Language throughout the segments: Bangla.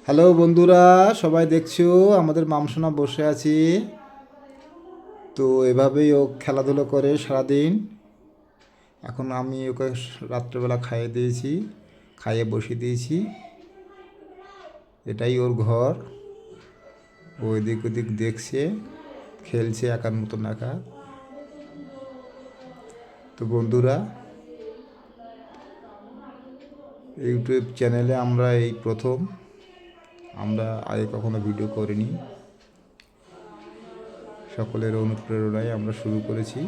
হ্যালো বন্ধুরা, সবাই দেখছো আমাদের মামসোনা বসে আছি। তো এভাবেই ও খেলাধুলো করে সারাদিন। এখন আমি ওকে রাত্রেবেলা খাইয়ে দিয়েছি, খাইয়ে বসিয়ে দিয়েছি। এটাই ওর ঘর। ও এদিক ওদিক দেখছে, খেলছে একার মতন একা। তো বন্ধুরা, ইউটিউব চ্যানেলে আমরা এই প্রথম, আমরা আগে কখনো ভিডিও করিনি। সকলের অনুপ্রেরণায় আমরা শুরু করেছি।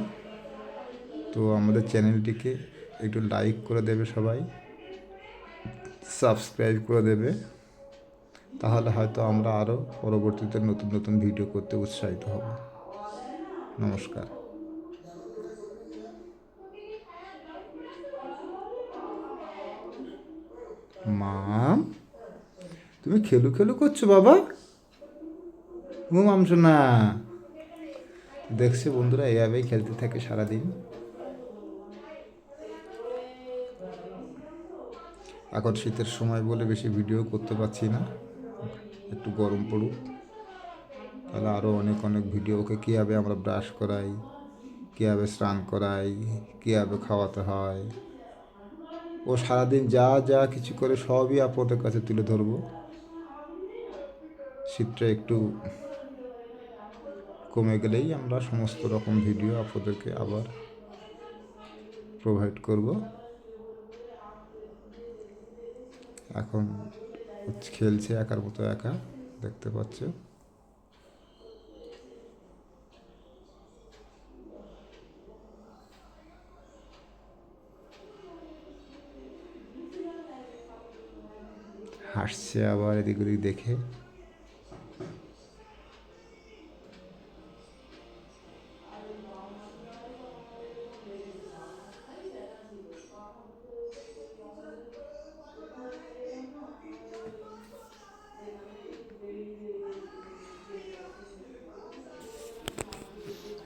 তো আমাদের চ্যানেলটিকে একটু লাইক করে দেবে সবাই, সাবস্ক্রাইব করে দেবে। তাহলে হয়তো আমরা আরও পরবর্তীতে নতুন নতুন ভিডিও করতে উৎসাহিত হব। নমস্কার। মাম, তুমি খেলু খেলু করছো বাবা? মামছো না, দেখছে বন্ধুরা, এভাবেই খেলতে থাকে সারাদিন। এখন শীতের সময় বলে বেশি ভিডিও করতে পারছি না, একটু গরম পড়ুক, তাহলে আরও অনেক অনেক ভিডিও। ওকে কীভাবে আমরা ব্রাশ করাই, কীভাবে স্নান করাই, কীভাবে খাওয়াতে হয়, ও সারাদিন যা যা কিছু করে সবই আপনাদের কাছে তুলে ধরবো। শীতটা একটু কমে গেলেই আমরা সমস্ত রকম ভিডিও আপনাদেরকে আবার প্রোভাইড করব। এখন খেলছে একার মতো একা, দেখতে পাচ্ছ। হাসছে আবার এদিক ওদিক দেখে।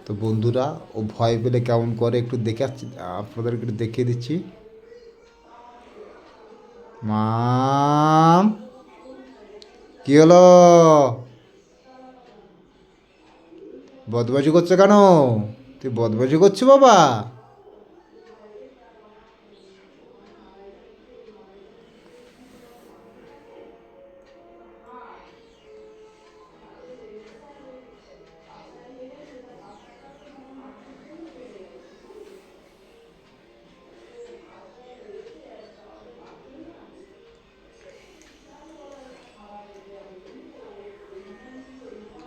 তো বন্ধুরা, ও ভয় পেলে কেমন করে একটু দেখে আপনাদের একটু দেখিয়ে দিচ্ছি। মাম, কি হলো? বদমাইশি করছে কেন? তুই বদমাইশি করছো বাবা?